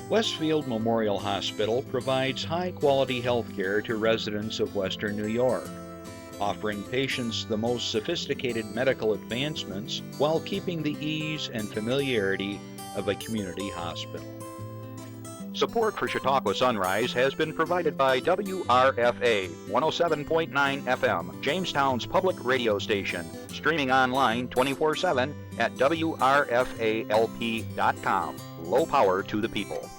Westfield Memorial Hospital provides high-quality health care to residents of Western New York, offering patients the most sophisticated medical advancements while keeping the ease and familiarity of a community hospital. Support for Chautauqua Sunrise has been provided by WRFA 107.9 FM, Jamestown's public radio station, streaming online 24/7 at WRFALP.com. Low power to the people.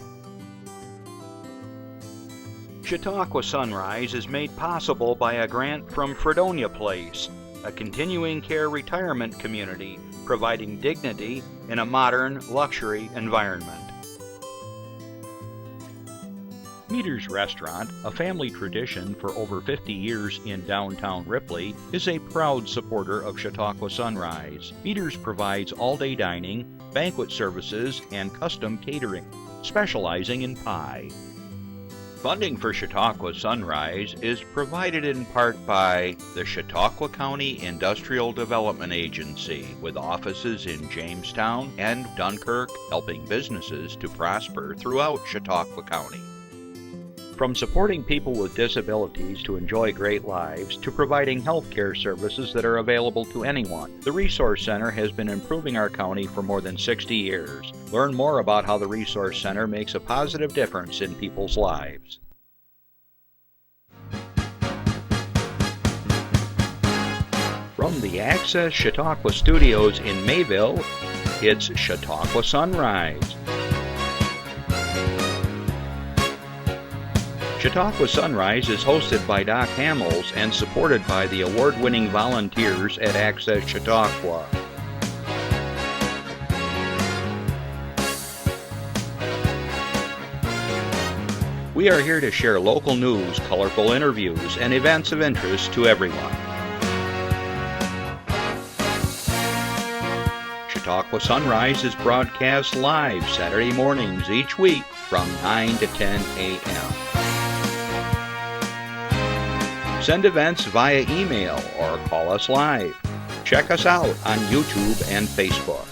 Chautauqua Sunrise is made possible by a grant from Fredonia Place, a continuing care retirement community providing dignity in a modern luxury environment. Meter's Restaurant, a family tradition for over 50 years in downtown Ripley, is a proud supporter of Chautauqua Sunrise. Meter's provides all-day dining, banquet services, and custom catering, specializing in pie. Funding for Chautauqua Sunrise is provided in part by the Chautauqua County Industrial Development Agency, with offices in Jamestown and Dunkirk, helping businesses to prosper throughout Chautauqua County. From supporting people with disabilities to enjoy great lives to providing health care services that are available to anyone, the Resource Center has been improving our county for more than 60 years. Learn more about how the Resource Center makes a positive difference in people's lives. From the Access Chautauqua Studios in Mayville, it's Chautauqua Sunrise. Chautauqua Sunrise is hosted by Doc Hamels and supported by the award-winning volunteers at Access Chautauqua. We are here to share local news, colorful interviews, and events of interest to everyone. Chautauqua Sunrise is broadcast live Saturday mornings each week from 9 to 10 a.m. Send events via email or call us live. Check us out on YouTube and Facebook.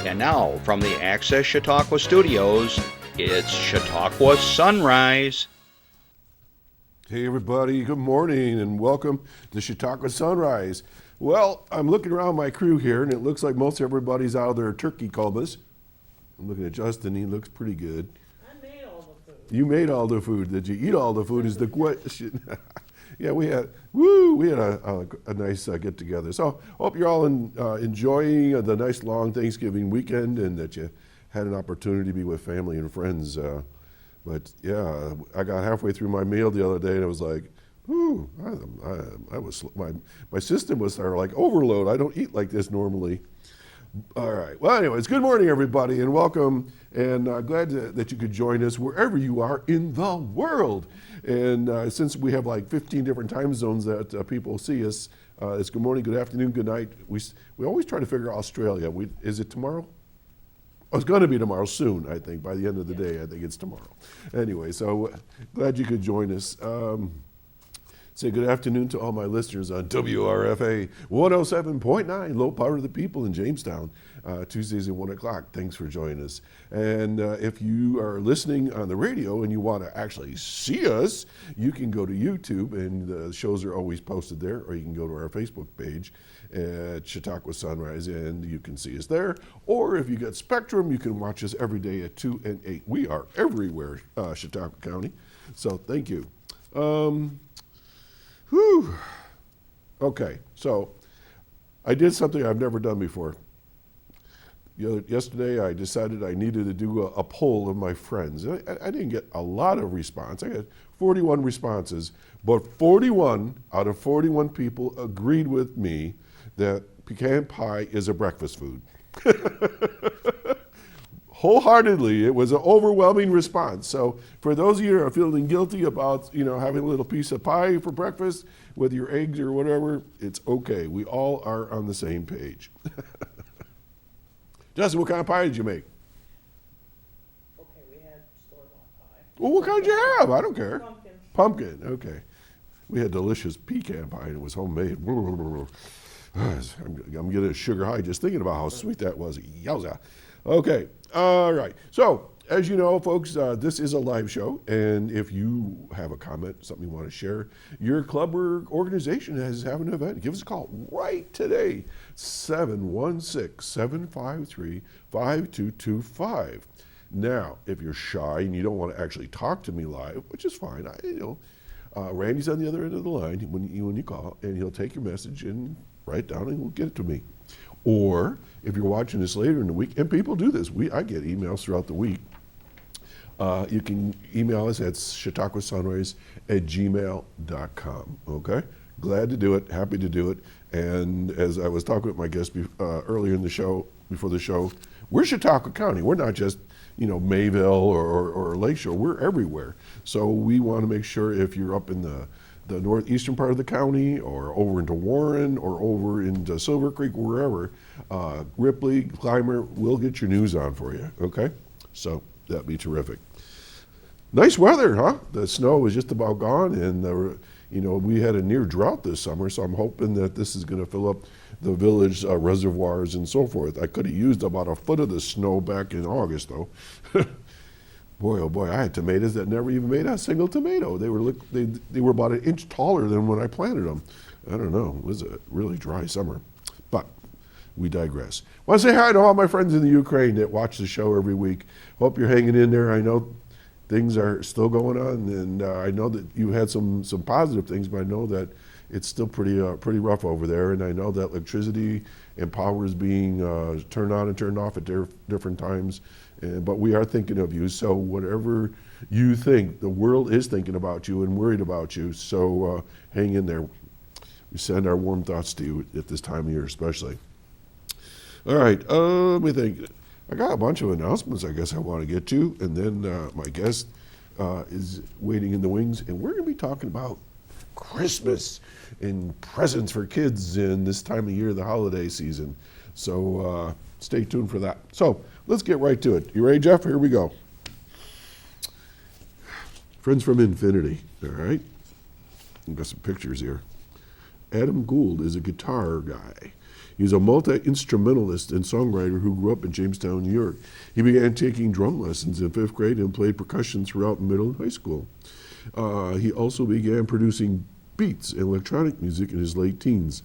And now, from the Access Chautauqua Studios, it's Chautauqua Sunrise. Hey everybody, good morning and welcome to Chautauqua Sunrise. Well, I'm looking around my crew here and it looks like most everybody's out of their turkey comas. I'm looking at Justin, he looks pretty good. You made all the food. Did you eat all the food is the question. Yeah, we had a nice get together. So hope you're all enjoying the nice long Thanksgiving weekend and that you had an opportunity to be with family and friends. But yeah, I got halfway through my meal the other day and I was like, ooh, my system was like overload. I don't eat like this normally. All right. Well, anyways, good morning, everybody, and welcome. And glad that you could join us wherever you are in the world. And since we have like 15 different time zones that people see us, it's good morning, good afternoon, good night. We always try to figure out Australia. Is it tomorrow? Oh, it's going to be tomorrow soon, I think. By the end of the day, I think it's tomorrow. Anyway, so glad you could join us. Say good afternoon to all my listeners on WRFA 107.9, low power to the people in Jamestown, Tuesdays at 1 o'clock. Thanks for joining us. And if you are listening on the radio and you want to actually see us, you can go to YouTube, and the shows are always posted there, or you can go to our Facebook page at Chautauqua Sunrise, and you can see us there. Or if you got Spectrum, you can watch us every day at 2 and 8. We are everywhere, Chautauqua County. So thank you. Whew. Okay, so I did something I've never done before. Yesterday I decided I needed to do a poll of my friends. I didn't get a lot of response. I got 41 responses, but 41 out of 41 people agreed with me that pecan pie is a breakfast food. Wholeheartedly, it was an overwhelming response. So for those of you who are feeling guilty about, having a little piece of pie for breakfast with your eggs or whatever, it's okay. We all are on the same page. Justin, what kind of pie did you make? Okay, we had store-bought pie. Well, what kind did you have? I don't care. Pumpkin. Pumpkin, okay. We had delicious pecan pie and it was homemade. I'm getting a sugar high just thinking about how sweet that was. Yowza. Okay, all right. So, as you know, folks, this is a live show, and if you have a comment, something you want to share, your club or organization has having an event, give us a call right today, 716-753-5225. Now, if you're shy and you don't want to actually talk to me live, which is fine, Randy's on the other end of the line when you call, and he'll take your message and write it down and he'll get it to me. Or if you're watching this later in the week, and people do this, I get emails throughout the week. You can email us at chautauquasunrise@gmail.com. Okay, glad to do it, happy to do it. And as I was talking with my guest earlier in the show, before the show, we're Chautauqua County. We're not just Mayville or Lakeshore. We're everywhere. So we want to make sure if you're up in the northeastern part of the county, or over into Warren, or over into Silver Creek, wherever, Ripley, Clymer, we'll get your news on for you, okay? So that'd be terrific. Nice weather, huh? The snow was just about gone, and we had a near drought this summer, so I'm hoping that this is gonna fill up the village reservoirs and so forth. I could have used about a foot of the snow back in August, though. Boy, oh boy, I had tomatoes that never even made a single tomato. They were about an inch taller than when I planted them. I don't know, it was a really dry summer. But we digress. I want to say hi to all my friends in the Ukraine that watch the show every week. Hope you're hanging in there. I know things are still going on, and I know that you had some positive things, but I know that it's still pretty rough over there, and I know that electricity and power is being turned on and turned off at different times. But we are thinking of you, so whatever you think, the world is thinking about you and worried about you, so hang in there. We send our warm thoughts to you at this time of year especially. All right, let me think. I got a bunch of announcements I guess I want to get to, and then my guest is waiting in the wings, and we're going to be talking about Christmas and presents for kids in this time of year, the holiday season. So stay tuned for that. So let's get right to it. You ready, Jeff? Here we go. Friends from Infinity, all right? I've got some pictures here. Adam Gould is a guitar guy. He's a multi-instrumentalist and songwriter who grew up in Jamestown, New York. He began taking drum lessons in 5th grade and played percussion throughout middle and high school. He also began producing beats and electronic music in his late teens.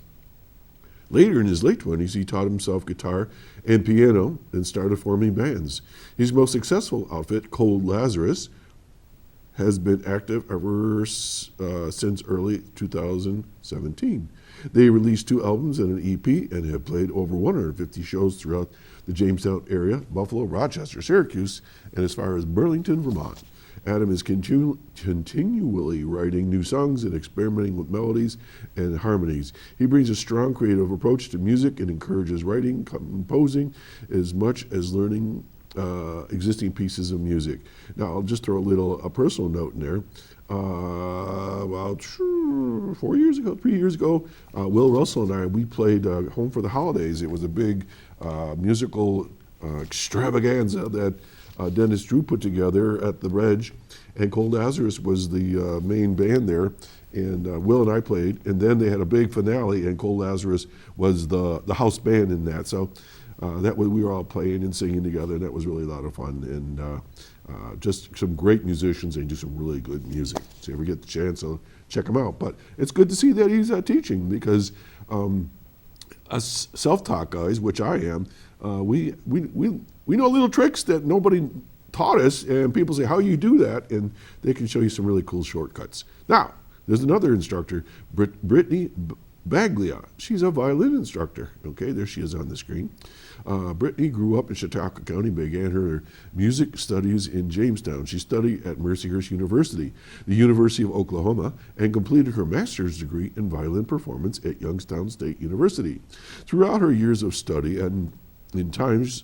Later in his late 20s, he taught himself guitar and piano and started forming bands. His most successful outfit, Cold Lazarus, has been active ever since early 2017. They released 2 albums and an EP and have played over 150 shows throughout the Jamestown area, Buffalo, Rochester, Syracuse, and as far as Burlington, Vermont. Adam is continually writing new songs and experimenting with melodies and harmonies. He brings a strong creative approach to music and encourages writing, composing, as much as learning existing pieces of music. Now, I'll just throw a personal note in there. About 3 years ago, Will Russell and I, we played Home for the Holidays. It was a big musical extravaganza that Dennis Drew put together at the Reg, and Cold Lazarus was the main band there, and Will and I played, and then they had a big finale, and Cold Lazarus was the house band in that. So that way we were all playing and singing together, and that was really a lot of fun, and just some great musicians. They do some really good music. So if you ever get the chance, I'll check them out. But it's good to see that he's teaching, because us self-taught guys, which I am, we know little tricks that nobody taught us, and people say, how you do that? And they can show you some really cool shortcuts. Now, there's another instructor, Brittany Baglia. She's a violin instructor. Okay, there she is on the screen. Brittany grew up in Chautauqua County, began her music studies in Jamestown. She studied at Mercyhurst University, the University of Oklahoma, and completed her master's degree in violin performance at Youngstown State University. Throughout her years of study and in times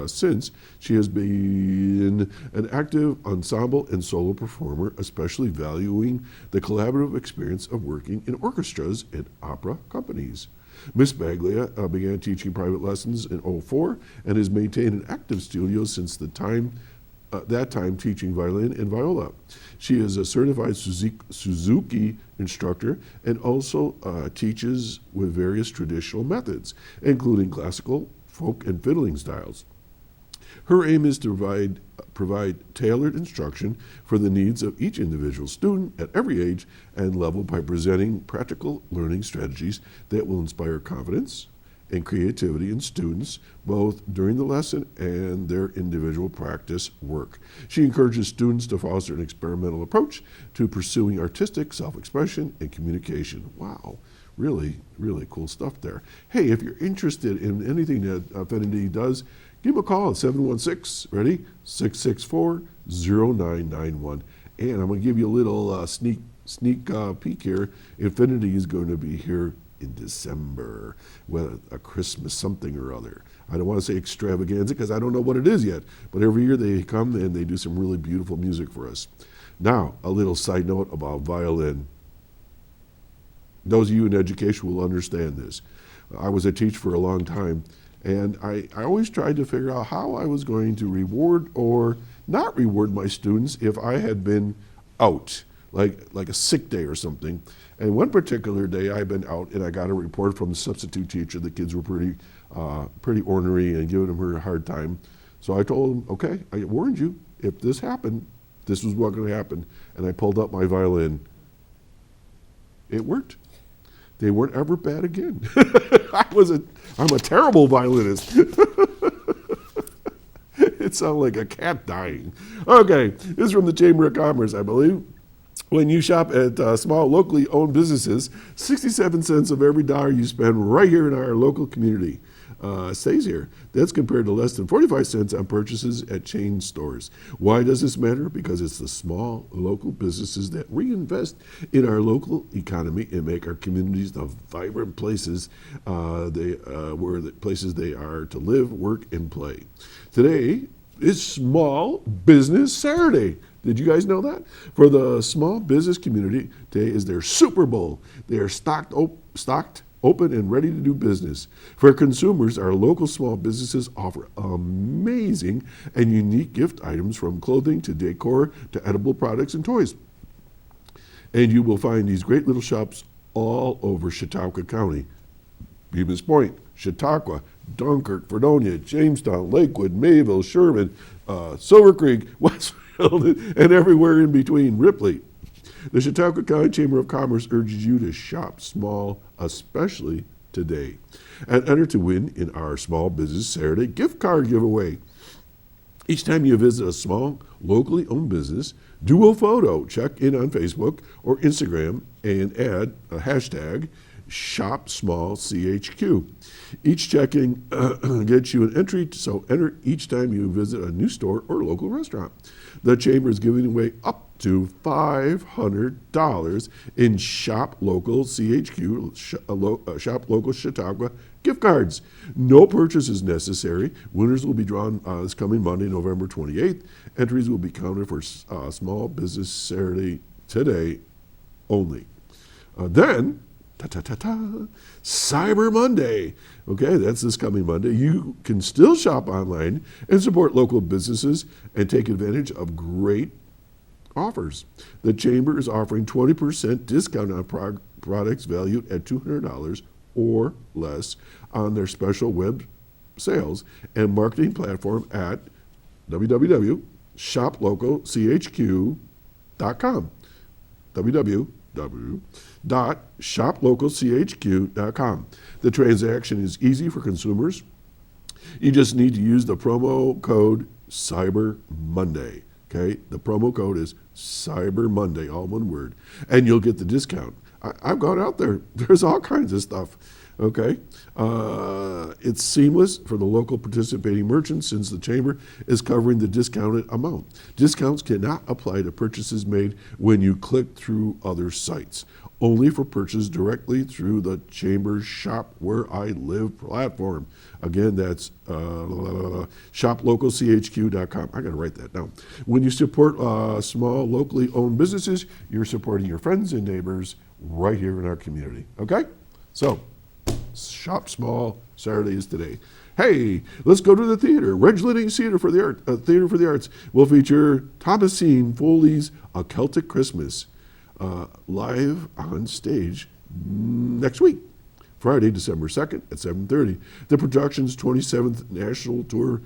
since, she has been an active ensemble and solo performer, especially valuing the collaborative experience of working in orchestras and opera companies. Miss Baglia began teaching private lessons in 2004 and has maintained an active studio since that time teaching violin and viola. She is a certified Suzuki instructor and also teaches with various traditional methods, including classical, folk, and fiddling styles. Her aim is to provide tailored instruction for the needs of each individual student at every age and level by presenting practical learning strategies that will inspire confidence and creativity in students, both during the lesson and their individual practice work. She encourages students to foster an experimental approach to pursuing artistic self-expression and communication. Wow, really, really cool stuff there. Hey, if you're interested in anything that Affinity does, give them a call at 716, ready? 664-0991. And I'm going to give you a little sneak peek here. Affinity is going to be here in December with a Christmas something or other. I don't want to say extravaganza because I don't know what it is yet, but every year they come and they do some really beautiful music for us. Now, a little side note about violin. Those of you in education will understand this. I was a teacher for a long time, and I always tried to figure out how I was going to reward or not reward my students if I had been out, like a sick day or something. And one particular day I'd been out and I got a report from the substitute teacher. The kids were pretty ornery and giving her a hard time. So I told them, okay, I warned you, if this happened, this was what's going to happen. And I pulled up my violin. It worked. They weren't ever bad again. I'm a terrible violinist. It sounded like a cat dying. Okay, this is from the Chamber of Commerce, I believe. When you shop at small locally owned businesses, 67 cents of every dollar you spend right here in our local community stays here. That's compared to less than 45 cents on purchases at chain stores. Why does this matter? Because it's the small local businesses that reinvest in our local economy and make our communities the vibrant places places they are to live, work, and play. Today is Small Business Saturday. Did you guys know that? For the small business community, today is their Super Bowl. They are stocked, open, and ready to do business. For consumers, our local small businesses offer amazing and unique gift items from clothing to decor to edible products and toys. And you will find these great little shops all over Chautauqua County. Beavis Point, Chautauqua, Dunkirk, Fredonia, Jamestown, Lakewood, Mayville, Sherman, Silver Creek, Westfield, and everywhere in between. Ripley. The Chautauqua County Chamber of Commerce urges you to shop small, especially today, and enter to win in our Small Business Saturday gift card giveaway. Each time you visit a small, locally owned business, do a photo, check in on Facebook or Instagram, and add a hashtag ShopSmallCHQ. Each checking gets you an entry, so enter each time you visit a new store or local restaurant. The Chamber is giving away up to $500 in Shop Local CHQ, Shop Local Chautauqua gift cards. No purchase is necessary. Winners will be drawn this coming Monday, November 28th. Entries will be counted for Small Business Saturday today only. Then, Cyber Monday. Okay, that's this coming Monday. You can still shop online and support local businesses and take advantage of great offers. The Chamber is offering 20% discount on products valued at $200 or less on their special web sales and marketing platform at www.shoplocalchq.com. www.shoplocalchq.com. The transaction is easy for consumers. You just need to use the promo code Cyber Monday. Okay, the promo code is Cyber Monday, all one word, and you'll get the discount. I've gone out there. There's all kinds of stuff. Okay, it's seamless for the local participating merchants since the Chamber is covering the discounted amount. Discounts cannot apply to purchases made when you click through other sites. Only for purchase directly through the Chamber's Shop Where I Live platform. Again, that's shoplocalchq.com. I got to write that down. When you support small, locally owned businesses, you're supporting your friends and neighbors right here in our community. Okay? So, shop small Saturdays today. Hey, let's go to the theater. Reg Linning's Theater for the Arts will feature Thomasine Foley's A Celtic Christmas live on stage next week, Friday, December 2nd at 7:30. The production's 27th national tour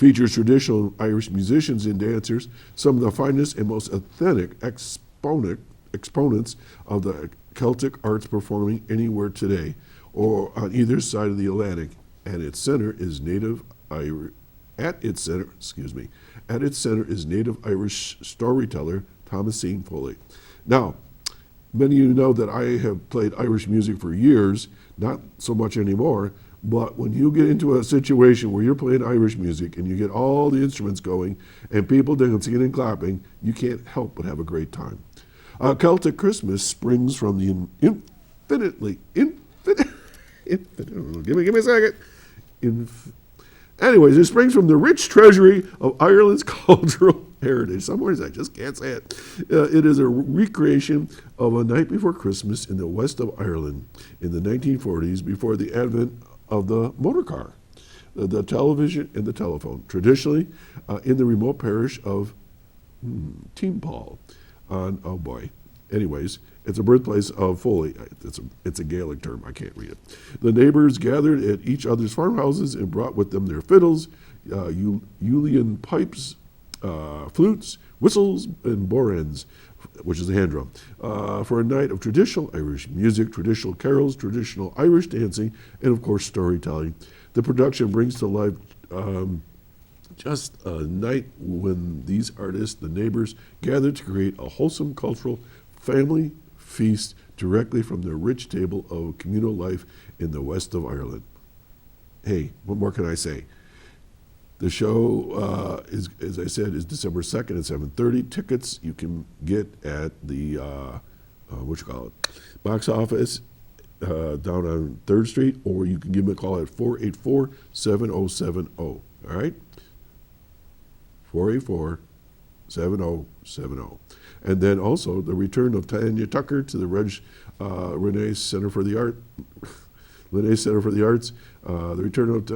Features traditional Irish musicians and dancers, some of the finest and most authentic exponents of the Celtic arts performing anywhere today or on either side of the Atlantic. At its center is native Irish storyteller Thomasine Foley. Now, many of you know that I have played Irish music for years, not so much anymore, but when you get into a situation where you're playing Irish music and you get all the instruments going and people dancing and clapping, you can't help but have a great time. Celtic Christmas springs from the infinite, give me a second. Anyways, it springs from the rich treasury of Ireland's cultural heritage. Some words I just can't say it. It is a recreation of A Night Before Christmas in the west of Ireland in the 1940s before the advent of the motor car, the television, and the telephone. Traditionally, in the remote parish of Teampall on, oh boy. Anyways, it's a birthplace of Foley. It's a Gaelic term. I can't read it. The neighbors gathered at each other's farmhouses and brought with them their fiddles, Julian pipes, flutes, whistles, and borens, which is a hand drum, for a night of traditional Irish music, traditional carols, traditional Irish dancing, and of course storytelling. The production brings to life just a night when these artists, the neighbors, gather to create a wholesome cultural family feast directly from the rich table of communal life in the west of Ireland. Hey, what more can I say? The show, is, as I said, is December 2nd at 7:30. Tickets you can get at the, box office down on 3rd Street, or you can give me a call at 484-7070. All right? 484-7070. And then also the return of Tanya Tucker to the Renee Center for the Arts. The return of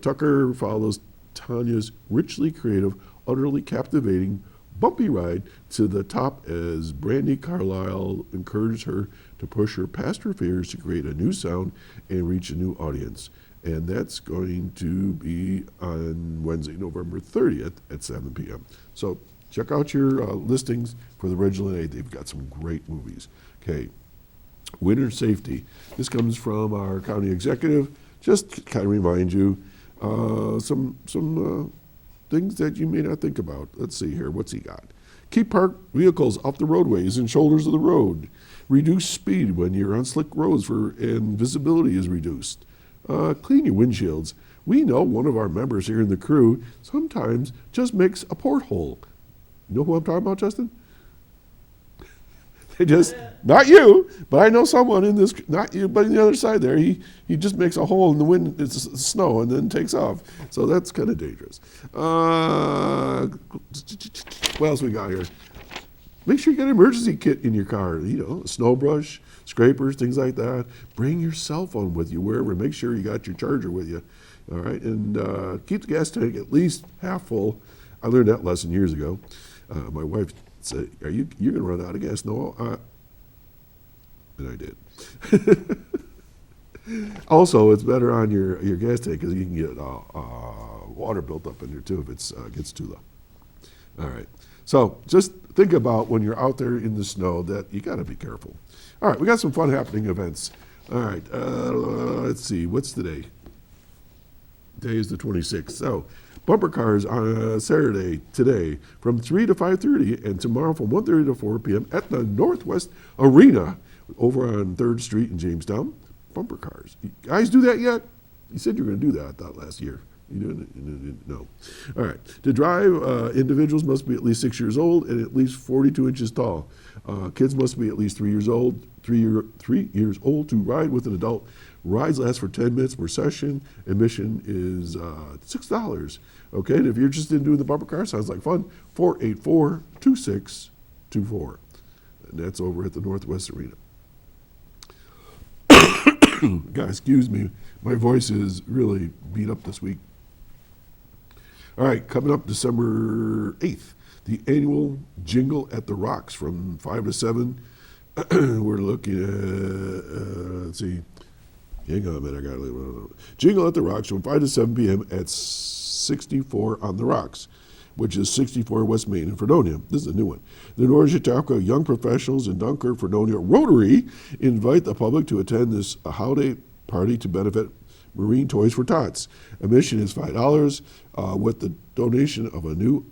Tucker follows Tanya's richly creative, utterly captivating, bumpy ride to the top as Brandy Carlisle encouraged her to push her past her fears to create a new sound and reach a new audience. And that's going to be on Wednesday, November 30th at 7 p.m. So check out your listings for the Regional A. They've got some great movies. Okay, winter safety. This comes from our county executive. Just to kind of remind you some things that you may not think about. Let's see here. What's he got? Keep parked vehicles off the roadways and shoulders of the road. Reduce speed when you're on slick roads and visibility is reduced. Clean your windshields. We know one of our members here in the crew sometimes just makes a porthole. You know who I'm talking about, Justin? They just, not you, but I know someone in this, not you, but on the other side there, he just makes a hole in the wind, it's snow, and then takes off. So that's kind of dangerous. What else we got here? Make sure you got an emergency kit in your car, a snow brush, scrapers, things like that. Bring your cell phone with you wherever. Make sure you got your charger with you. All right, and keep the gas tank at least half full. I learned that lesson years ago. My wife said, you're going to run out of gas? No, and I did. Also, it's better on your gas tank because you can get water built up in there too if it gets too low. All right, so just think about when you're out there in the snow that you got to be careful. All right, we got some fun happening events. All right, let's see, what's today? Today is the 26th. So, bumper cars on Saturday, today, from 3 to 5:30, and tomorrow from 1:30 to 4 p.m. at the Northwest Arena over on 3rd Street in Jamestown. Bumper cars. You guys do that yet? You said you were going to do that, I thought, last year. You didn't? No. All right. To drive, individuals must be at least 6 years old and at least 42 inches tall. Kids must be at least 3 years old, 3 years old to ride with an adult. Rides last for 10 minutes per session. Admission is $6. Okay, and if you're interested in doing the bumper car, sounds like fun, 484-2624. And that's over at the Northwest Arena. Guys, excuse me, my voice is really beat up this week. All right, coming up December 8th, the annual Jingle at the Rocks from 5 to 7. We're looking at, let's see, hang on a minute, I got to leave. Jingle at the Rocks from 5 to 7 p.m. at 64 on the Rocks, which is 64 West Main in Fredonia. This is a new one. The Northern Chautauqua Young Professionals in Dunkirk, Fredonia Rotary invite the public to attend this holiday party to benefit Marine Toys for Tots. Admission is $5 with the donation of a new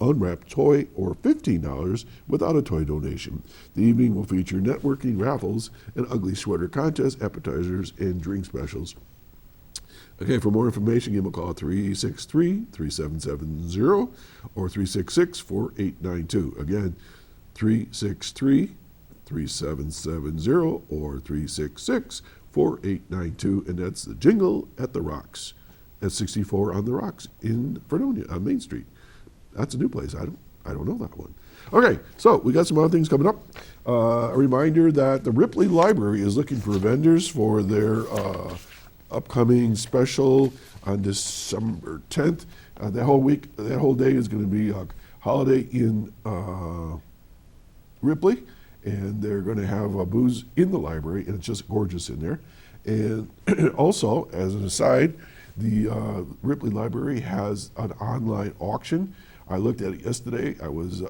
unwrapped toy, or $15 without a toy donation. The evening will feature networking, raffles, an ugly sweater contest, appetizers, and drink specials. Okay, for more information, give them a call at 363-3770 or 366-4892. Again, 363-3770 or 366-4892, and that's the Jingle at the Rocks at 64 on the Rocks in Fredonia on Main Street. That's a new place. I don't know that one. Okay, so we got some other things coming up. A reminder that the Ripley Library is looking for vendors for their upcoming special on December 10th. That whole day is going to be a holiday in Ripley, and they're going to have booze in the library, and it's just gorgeous in there. And also, as an aside, the Ripley Library has an online auction. I looked at it yesterday. I was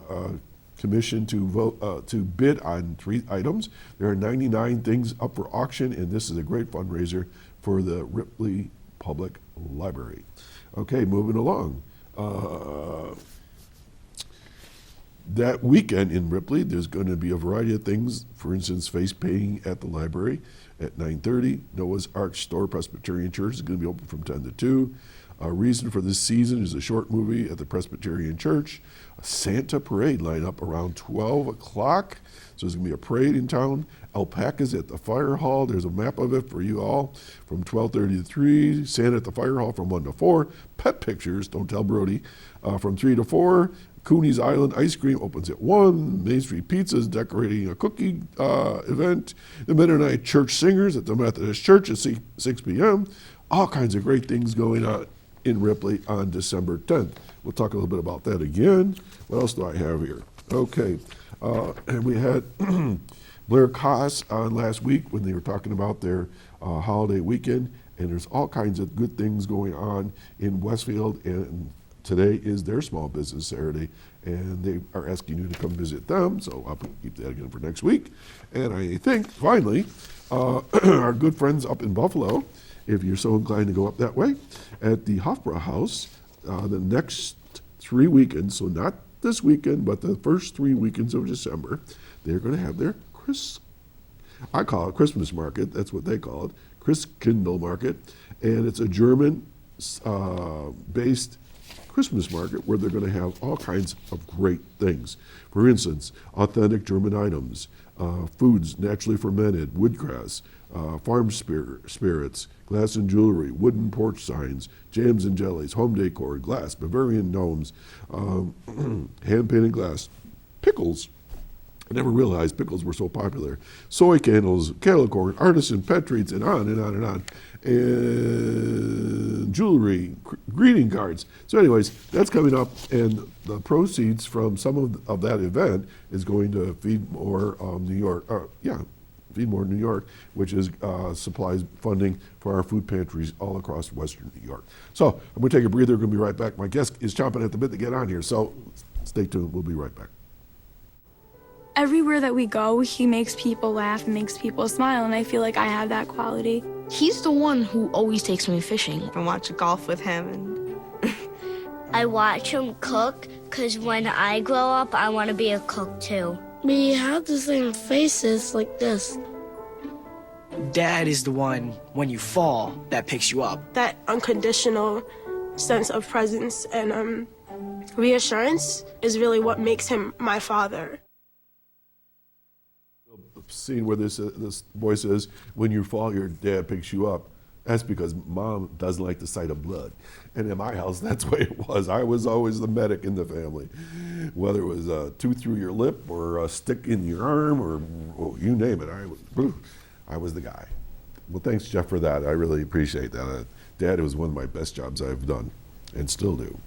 commissioned to bid on 3 items. There are 99 things up for auction, and this is a great fundraiser for the Ripley Public Library. Okay, moving along. That weekend in Ripley, there's going to be a variety of things. For instance, face painting at the library at 9:30. Noah's Ark Store Presbyterian Church is going to be open from 10 to 2. A reason for this season is a short movie at the Presbyterian Church. A Santa parade lineup around 12 o'clock. So there's going to be a parade in town. Alpacas at the fire hall. There's a map of it for you all from 12:30 to 3. Santa at the fire hall from 1 to 4. Pet pictures, don't tell Brody, from 3 to 4. Cooney's Island Ice Cream opens at 1. Main Street Pizza is decorating a cookie event. The Mennonite Church Singers at the Methodist Church at 6 p.m. All kinds of great things going on in Ripley on December 10th. We'll talk a little bit about that again. What else do I have here? Okay, and we had Blair Koss on last week when they were talking about their holiday weekend, and there's all kinds of good things going on in Westfield, and today is their Small Business Saturday, and they are asking you to come visit them, so I'll keep that again for next week. And I think, finally, our good friends up in Buffalo, if you're so inclined to go up that way, at the Hofbräu House, the next 3 weekends, so not this weekend, but the first 3 weekends of December, they're going to have their I call it Christmas market, that's what they call it, Christkindl market, and it's a German-based Christmas market where they're going to have all kinds of great things. For instance, authentic German items, foods naturally fermented, woodcrafts, farm spirits, glass and jewelry, wooden porch signs, jams and jellies, home decor, glass, Bavarian gnomes, hand-painted glass, pickles. I never realized pickles were so popular. Soy candles, kettle corn, artisan pet treats, and on and on and on. And jewelry, greeting cards. So anyways, that's coming up, and the proceeds from some of that event is going to Feed More New York. Feed More New York, which is supplies funding for our food pantries all across Western New York. So I'm going to take a breather. We're going to be right back. My guest is chomping at the bit to get on here, so stay tuned. We'll be right back. Everywhere that we go, he makes people laugh and makes people smile, and I feel like I have that quality. He's the one who always takes me fishing. I watch golf with him. And I watch him cook, because when I grow up, I want to be a cook too. We have the same faces like this. Dad is the one, when you fall, that picks you up. That unconditional sense of presence and reassurance is really what makes him my father. Scene where this boy says, when you fall, your dad picks you up. That's because mom doesn't like the sight of blood. And in my house, that's the way it was. I was always the medic in the family. Whether it was a tooth through your lip or a stick in your arm or you name it, I was the guy. Well, thanks, Jeff, for that. I really appreciate that. Dad, it was one of my best jobs I've done and still do.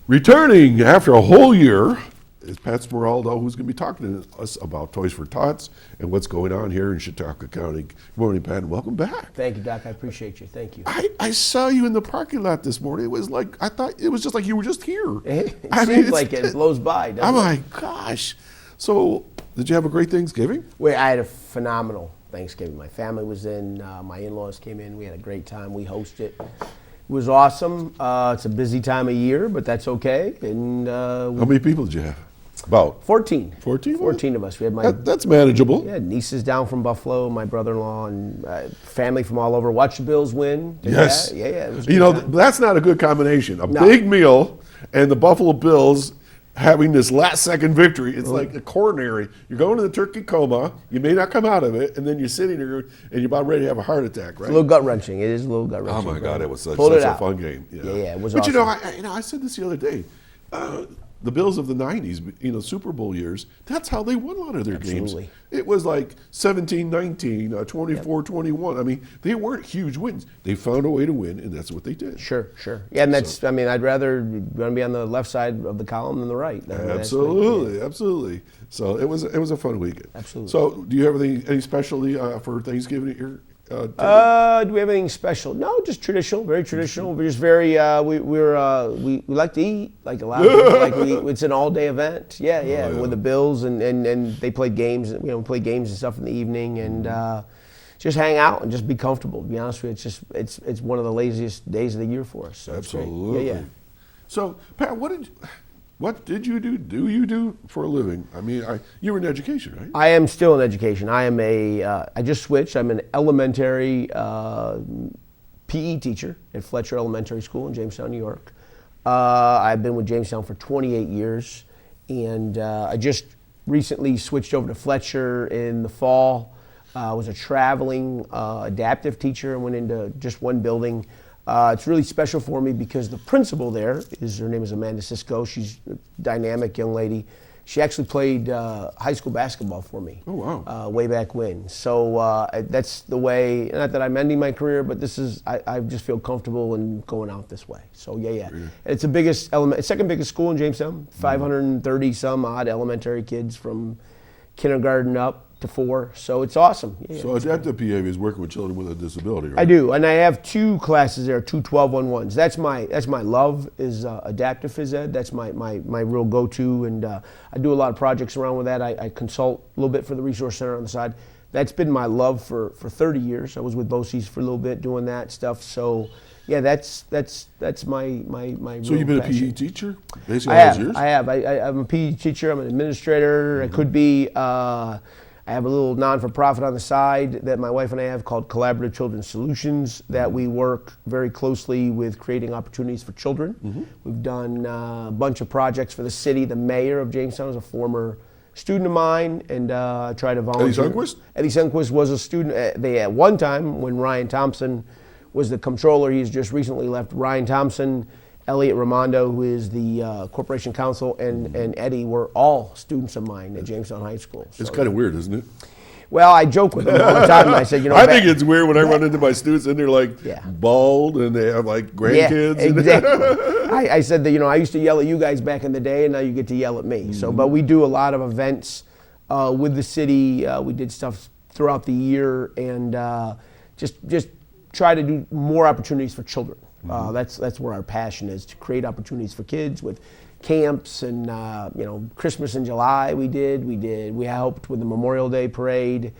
Returning after a whole year, is Pat Smeraldo, who's going to be talking to us about Toys for Tots and what's going on here in Chautauqua County. Good morning, Pat, and welcome back. Thank you, Doc. I appreciate you. Thank you. I saw you in the parking lot this morning. It was like, I thought it was just like you were just here. It seems like it blows by, doesn't oh it? my gosh. So, did you have a great Thanksgiving? I had a phenomenal Thanksgiving. My family was in. My in-laws came in. We had a great time. We hosted. It was awesome. It's a busy time of year, but that's okay. And how many people did you have? About 14. 14? 14 of us. We had my that's manageable. nieces down from Buffalo, my brother-in-law, and family from all over. Watched the Bills win. Yes. Yeah. It was You know, that's not a good combination. A No. big meal and the Buffalo Bills having this last-second victory. It's like a coronary. You're going to the turkey coma. You may not come out of it, and then you're sitting there and you're about ready to have a heart attack, right? a little gut-wrenching. It is a little gut-wrenching. Oh my God, it was such Pulled it a out. fun game. Yeah, it was But awesome. I said this the other day. The Bills of the '90s, Super Bowl years. That's how they won a lot of their Absolutely. games. It was like 17-19, 24-21. I mean, they weren't huge wins. They found a way to win, and that's what they did. Sure. Yeah, and that's, I'd rather want to be on the left side of the column than the right. Absolutely. So it was a fun weekend. Absolutely. So do you have any specially for Thanksgiving here? Do we have anything special? No, just traditional, very traditional. We're just very, we like to eat, like a lot of people. It's an all-day event. Yeah. With the Bills, and they play games, we play games and stuff in the evening, and just hang out and just be comfortable. To be honest with you, it's one of the laziest days of the year for us. So Absolutely. Yeah. So, Pat, what did you do for a living? I mean, you were in education, right? I am still in education. I am I just switched. I'm an elementary PE teacher at Fletcher Elementary School in Jamestown, New York. I've been with Jamestown for 28 years, and I just recently switched over to Fletcher in the fall. I was a traveling adaptive teacher and went into just one building. It's really special for me because the principal there her name is Amanda Cisco. She's a dynamic young lady. She actually played high school basketball for me. Oh, wow. Way back when. So that's the way, not that I'm ending my career, but I just feel comfortable in going out this way. So yeah. It's the second biggest school in Jamestown, 530 some odd elementary kids from kindergarten up to 4. So it's awesome. Yeah, So adaptive behavior is working with children with a disability, right? I do, and I have 2 classes there, 2 12-on-1s. That's my love is adaptive phys ed. That's my real go-to, and I do a lot of projects around with that. I consult a little bit for the Resource Center on the side. That's been my love for 30 years. I was with BOCES for a little bit doing that stuff. So yeah, that's my So you've been passion. a PE teacher basically all those years? I have. I'm a PE teacher. I'm an administrator. I could be. I have a little non-for-profit on the side that my wife and I have called Collaborative Children's Solutions that we work very closely with creating opportunities for children. We've done a bunch of projects for the city. The mayor of Jamestown is a former student of mine, and I try to volunteer. Eddie Sundquist? Eddie Sundquist was a student. At one time, when Ryan Thompson was the comptroller, he's just recently left. Ryan Thompson, Elliot Raimondo, who is the corporation counsel, and Eddie were all students of mine at Jamestown High School. So, It's kind of weird, isn't it? well, I joke with them all the time. I said, I think it's weird when I run into my students and they're like bald and they have like grandkids. Yeah, exactly. I said that, I used to yell at you guys back in the day, and now you get to yell at me. So, but we do a lot of events with the city. We did stuff throughout the year, and just try to do more opportunities for children. That's where our passion is, to create opportunities for kids with camps and Christmas in July we helped with the Memorial Day parade,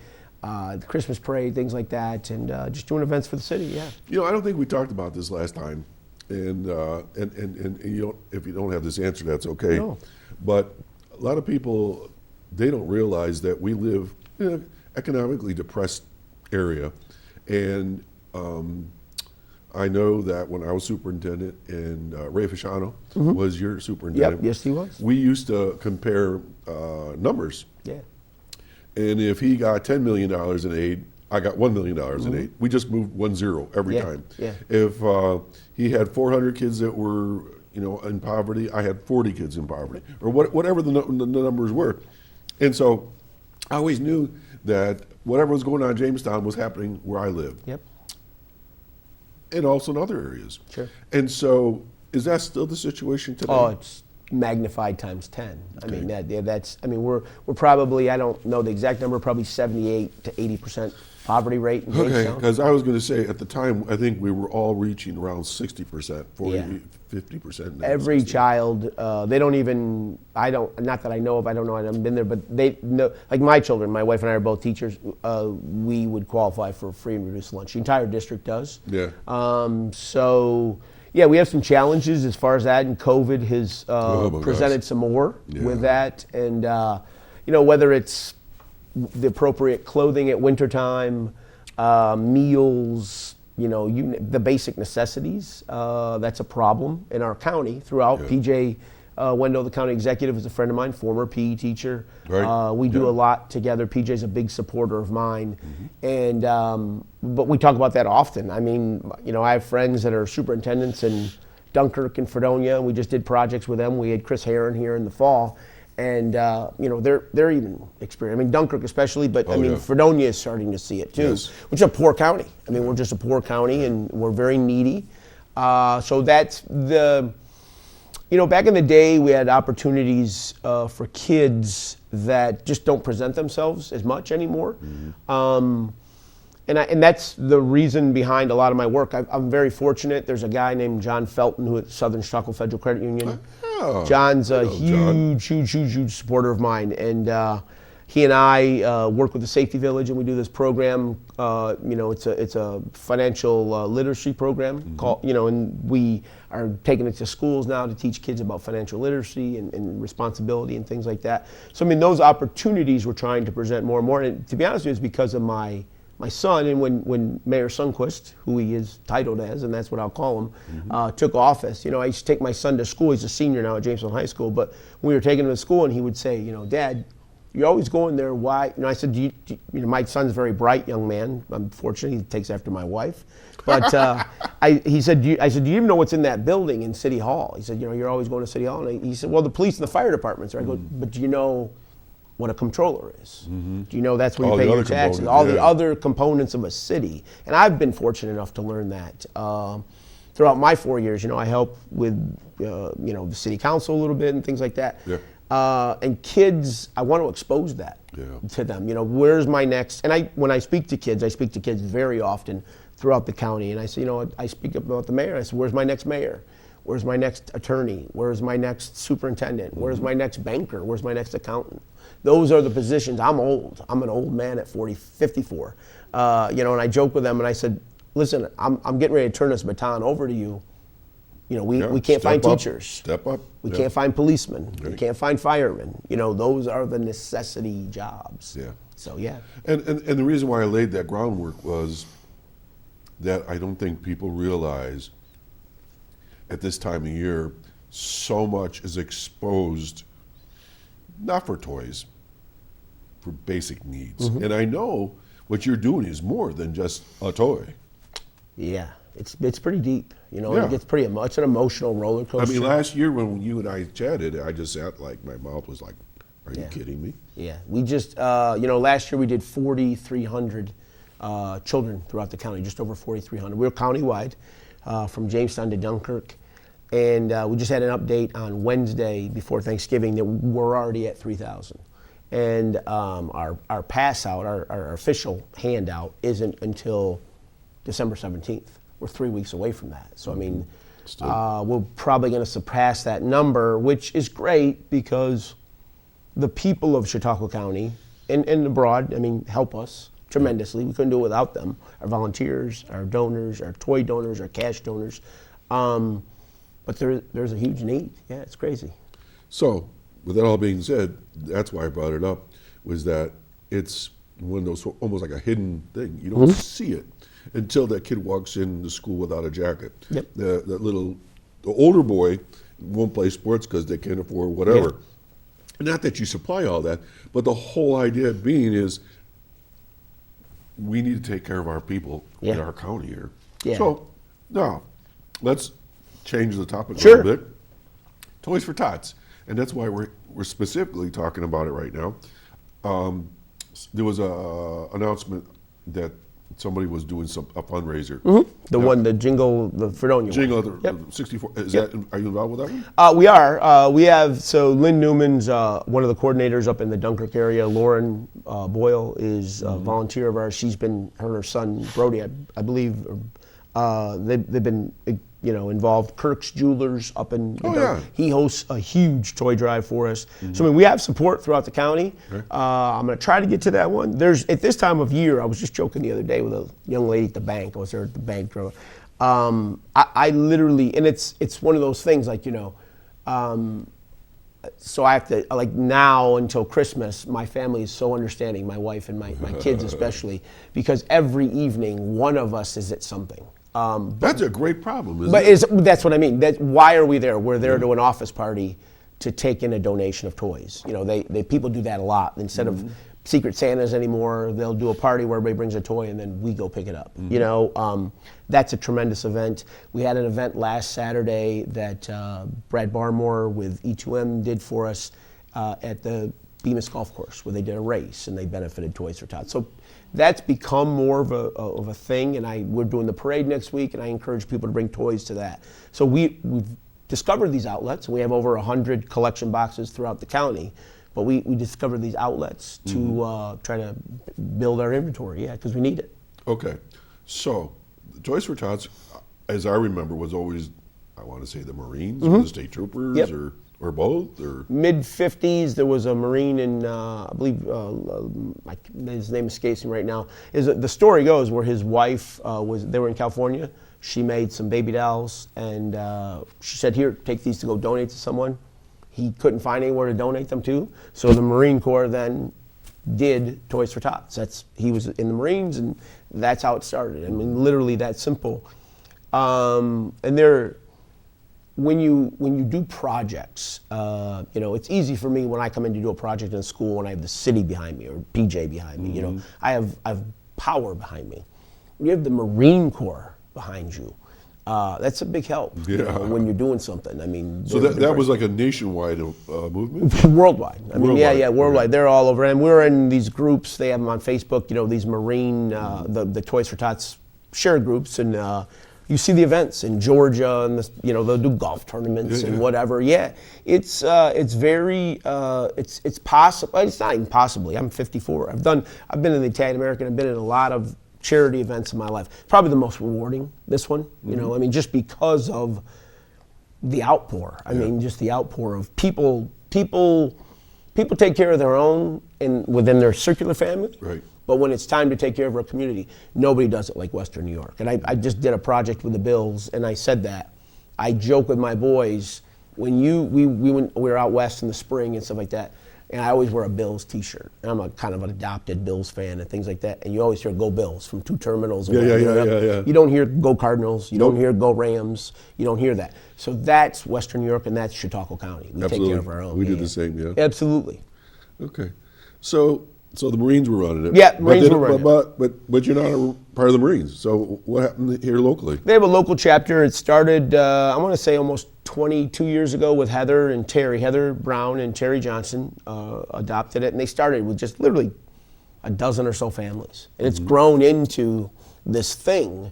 the Christmas parade, things like that, and just doing events for the city. Yeah. I don't think we talked about this last time, and if you don't have this answer, that's okay. No. But a lot of people, they don't realize that we live in an economically depressed area, and I know that when I was superintendent and Ray Fasciano was your superintendent. Yep, yes he was. We used to compare numbers. Yeah. And if he got $10 million in aid, I got $1 million in aid. We just moved 1-0 every time. Yeah. If he had 400 kids that were in poverty, I had 40 kids in poverty, or whatever the numbers were. And so I always knew that whatever was going on in Jamestown was happening where I lived. Yep. And also in other areas. Sure. And so, is that still the situation today? Oh, it's magnified times 10. I mean, we're probably, I don't know the exact number, probably 78 to 80% poverty rate in Okay, Jamestown. because I was going to say at the time, I think we were all reaching around 60%, 40, Yeah. 50%. now, Every 60. child, they don't even, not that I know of, I don't know, I haven't been there, but they know, like my children, my wife and I are both teachers, we would qualify for free and reduced lunch. The entire district does. Yeah. So, yeah, we have some challenges as far as that, and COVID has presented some more with that. And, whether it's the appropriate clothing at wintertime, meals, the basic necessities, that's a problem in our county throughout. PJ Wendell, the county executive, is a friend of mine, former PE teacher. Right. We do a lot together. PJ's a big supporter of mine. And, but we talk about that often. I mean, I have friends that are superintendents in Dunkirk and Fredonia, and we just did projects with them. We had Chris Heron here in the fall. And they're even experiencing. I mean, Dunkirk especially, but Fredonia is starting to see it too, which is a poor county. I mean, we're just a poor county, and we're very needy. So that's the, back in the day, we had opportunities for kids that just don't present themselves as much anymore. And that's the reason behind a lot of my work. I'm very fortunate. There's a guy named John Felton who at Southern Chautauqua Federal Credit Union. John's a huge supporter of mine, and he and I work with the Safety Village, and we do this program. It's a financial literacy program called, and we are taking it to schools now to teach kids about financial literacy and responsibility and things like that. So I mean, those opportunities we're trying to present more and more. And to be honest with you, it's because of my son, and when Mayor Sundquist, who he is titled as, and that's what I'll call him, took office, I used to take my son to school. He's a senior now at Jamestown High School, but we were taking him to school, and he would say, Dad, you're always going there. Why? I said, my son's a very bright young man. Unfortunately, he takes after my wife. But I said, do you even know what's in that building in City Hall? He said, you're always going to City Hall. And he said, well, the police and the fire departments are. I go, but do you know what a comptroller is? Do you know that's where you pay your taxes? All the other components of a city. And I've been fortunate enough to learn that. Throughout my 4 years, I help with, the city council a little bit and things like that. And kids, I want to expose that to them. Where's my next, and when I speak to kids very often throughout the county, and I say, I speak about the mayor. I say, where's my next mayor? Where's my next attorney? Where's my next superintendent? Where's my next banker? Where's my next accountant? Those are the positions. I'm old. I'm an old man at 54. And I joke with them, and I said, listen, I'm getting ready to turn this baton over to you. We can't find teachers. Step up. We can't find policemen. We can't find firemen. Those are the necessity jobs. So, yeah. And the reason why I laid that groundwork was that I don't think people realize at this time of year, so much is exposed, not for toys, for basic needs. And I know what you're doing is more than just a toy. Yeah, it's pretty deep. It gets pretty much an emotional roller coaster. I mean, last year when you and I chatted, I just sat like, my mouth was like, are you kidding me? Yeah, we just, last year we did 4,300 children throughout the county, just over 4,300. We were countywide, from Jamestown to Dunkirk. And we just had an update on Wednesday before Thanksgiving that we're already at 3,000. And our pass out, our official handout, isn't until December 17th. We're 3 weeks away from that. So, I mean, we're probably going to surpass that number, which is great because the people of Chautauqua County and abroad, help us tremendously. We couldn't do it without them. Our volunteers, our donors, our toy donors, our cash donors. But there's a huge need. Yeah, it's crazy. So, with that all being said, that's why I brought it up, was that it's one of those almost like a hidden thing. You don't see it until that kid walks into school without a jacket. The older boy won't play sports because they can't afford whatever. Not that you supply all that, but the whole idea being is we need to take care of our people in our county here. So, now, let's change the topic a little bit. Toys for Tots. And that's why we're specifically talking about it right now. There was a announcement that somebody was doing a fundraiser. The one, the Jingle, the Fredonia Jingle, one. the Yep. 64. Is that? Are you involved with that one? We are. We have, so Lynn Newman's one of the coordinators up in the Dunkirk area. Lauren Boyle is a volunteer of ours. She's been, her and her son, Brody, I believe, they've been involved. Kirk's Jewelers up in he hosts a huge toy drive for us. So I mean, we have support throughout the county. Okay. I'm going to try to get to that one. There's, at this time of year, I was just joking the other day with a young lady at the bank. I was there at the bank. I literally, and it's one of those things like, so I have to, like now until Christmas, my family is so understanding, my wife and my kids especially, because every evening one of us is at something. That's a great problem, isn't it? But that's what I mean. Why are we there? We're there to an office party to take in a donation of toys. People do that a lot. Instead of Secret Santas anymore, they'll do a party where everybody brings a toy and then we go pick it up. That's a tremendous event. We had an event last Saturday that Brad Barmore with E2M did for us at the Bemis Golf Course, where they did a race and they benefited Toys for Tots. So that's become more of a thing, and we're doing the parade next week, and I encourage people to bring toys to that. So we've discovered these outlets, and we have over 100 collection boxes throughout the county, but we discovered these outlets to try to build our inventory, because we need it. Okay, so Toys for Tots, as I remember, was always, I want to say the Marines or the State Troopers or both? Or mid-50s, there was a Marine in, I believe, his name escapes me right now. The story goes where his wife they were in California. She made some baby dolls, and she said, "Here, take these to go donate to someone." He couldn't find anywhere to donate them to, so the Marine Corps then did Toys for Tots. He was in the Marines, and that's how it started. I mean, literally that simple. And when you do projects, it's easy for me when I come in to do a project in a school and I have the city behind me or PJ behind me. I have power behind me. When you have the Marine Corps behind you, that's a big help when you're doing something. I mean, so that was like a nationwide movement? Worldwide. I mean, worldwide. They're all over. And we're in these groups. They have them on Facebook, these Marine, the Toys for Tots share groups. And you see the events in Georgia, and they'll do golf tournaments and whatever. It's very, it's possible. It's not even possibly. I'm 54. I've been in the Italian American. I've been in a lot of charity events in my life. Probably the most rewarding, this one. I mean, just because of the outpour. I mean, just the outpour of people take care of their own within their circular family. Right. But when it's time to take care of our community, nobody does it like Western New York. And I just did a project with the Bills, and I said that. I joke with my boys, when we were out west in the spring and stuff like that, and I always wear a Bills t-shirt. And I'm a kind of an adopted Bills fan and things like that. And you always hear Go Bills from two terminals. Yeah. You don't hear Go Cardinals. You don't hear Go Rams. You don't hear that. So that's Western New York, and that's Chautauqua County. We take care of our own. We do the same, yeah. Absolutely. Okay. So the Marines were running it. Yeah, Marines were running it. But you're not a part of the Marines. So what happened here locally? They have a local chapter. It started, I want to say, almost 22 years ago with Heather and Terry. Heather Brown and Terry Johnson adopted it, and they started with just literally a dozen or so families. And it's grown into this thing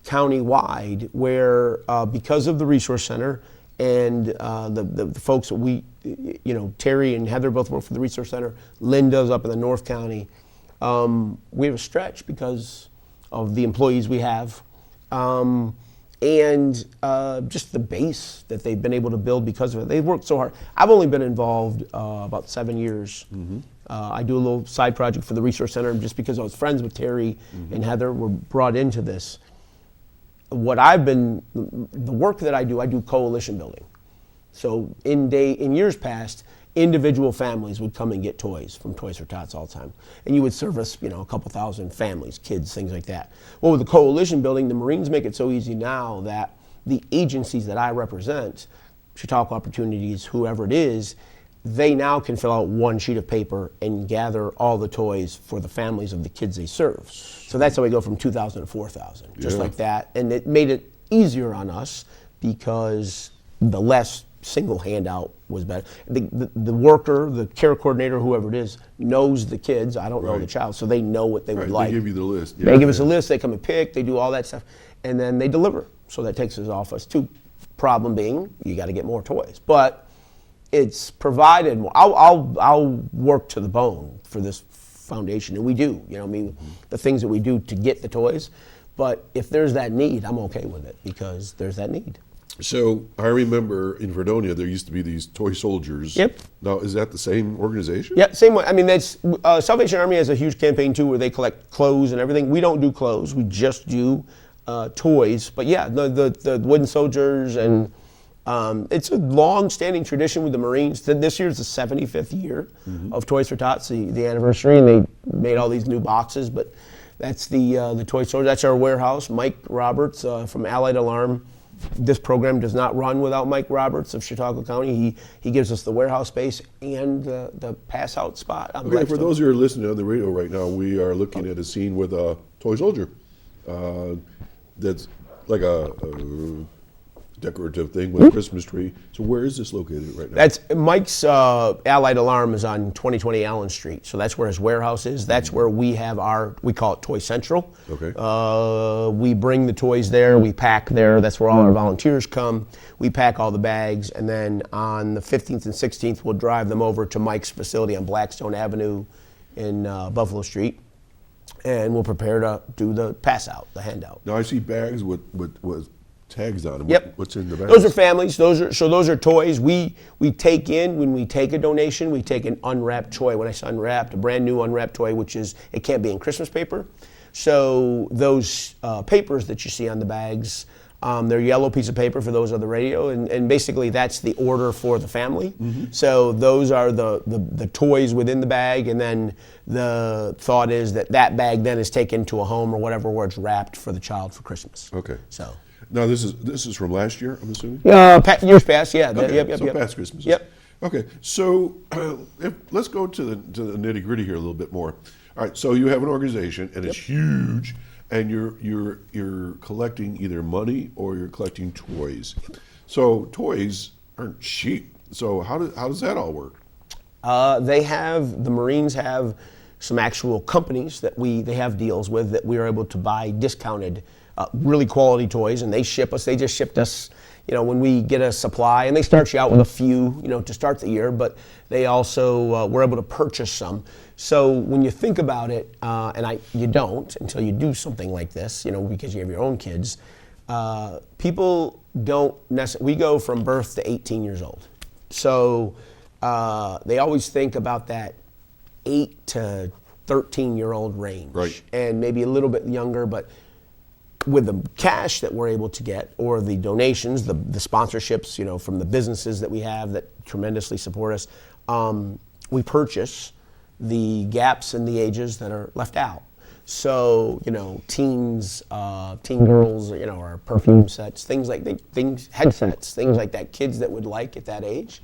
countywide where because of the Resource Center and the folks that Terry and Heather both work for the Resource Center. Lynn does up in the North County. We have a stretch because of the employees we have. And just the base that they've been able to build because of it. They've worked so hard. I've only been involved about 7 years. I do a little side project for the Resource Center just because I was friends with Terry and Heather were brought into this. The work that I do coalition building. So in years past, individual families would come and get toys from Toys for Tots all the time. And you would service, a couple thousand families, kids, things like that. Well, with the coalition building, the Marines make it so easy now that the agencies that I represent, Chautauqua Opportunities, whoever it is, they now can fill out one sheet of paper and gather all the toys for the families of the kids they serve. So that's how we go from 2,000 to 4,000, just like that. And it made it easier on us because the less single handout was better. The worker, the care coordinator, whoever it is, knows the kids. I don't know the child, so they know what they would like. They give you the list. They give us a list. They come and pick. They do all that stuff, and then they deliver. So that takes us off us too. Problem being, you got to get more toys, but it's provided more. I'll work to the bone for this foundation, and we do. You know, I mean, the things that we do to get the toys. But if there's that need, I'm okay with it because there's that need. So I remember in Fredonia there used to be these toy soldiers. Yep. Now is that the same organization? Yeah, same way. I mean, that's Salvation Army has a huge campaign too, where they collect clothes and everything. We don't do clothes. We just do toys. But yeah, the wooden soldiers, and it's a long-standing tradition with the Marines. This year's the 75th year of Toys for Tots, the anniversary, and they made all these new boxes. But that's the toy soldier. That's our warehouse. Mike Roberts from Allied Alarm. This program does not run without Mike Roberts of Chautauqua County. He gives us the warehouse space and the pass out spot. Okay, for those who are listening on the radio right now, we are looking at a scene with a toy soldier. That's like a decorative thing with a Christmas tree. So where is this located right now? That's Mike's Allied Alarm is on 2020 Allen Street. So that's where his warehouse is. That's where we have we call it Toy Central. Okay. We bring the toys there, we pack there. That's where all our volunteers come. We pack all the bags, and then on the 15th and 16th, we'll drive them over to Mike's facility on Blackstone Avenue in Buffalo Street. And we'll prepare to do the pass out, the handout. Now I see bags with tags on them. Yep. What's in the bags? Those are families. Those are toys. We take in, when we take a donation, we take an unwrapped toy. When I say unwrapped, a brand new unwrapped toy, which is, it can't be in Christmas paper. So those papers that you see on the bags, they're yellow piece of paper for those on the radio, and basically that's the order for the family. So those are the toys within the bag, and then the thought is that bag then is taken to a home or whatever where it's wrapped for the child for Christmas. Okay. So. Now this is from last year, I'm assuming? Years past, yeah. Okay. Yep. Past Christmas. Yep. Okay, so let's go to the nitty gritty here a little bit more. All right, so you have an organization and it's huge, and you're collecting either money or you're collecting toys. So toys aren't cheap. So how does that all work? The Marines have some actual companies that they have deals with that we are able to buy discounted, really quality toys, and they ship us. They just shipped us, when we get a supply, and they start you out with a few, to start the year, but they also we're able to purchase some. So when you think about it, you don't until you do something like this, because you have your own kids. People don't necessarily. We go from birth to 18 years old, so they always think about that 8 to 13-year-old range, right, and maybe a little bit younger, but with the cash that we're able to get, or the donations, the sponsorships, from the businesses that we have that tremendously support us, we purchase the gaps in the ages that are left out. So, teens, teen girls, our perfume sets, headsets, things like that, kids that would like at that age,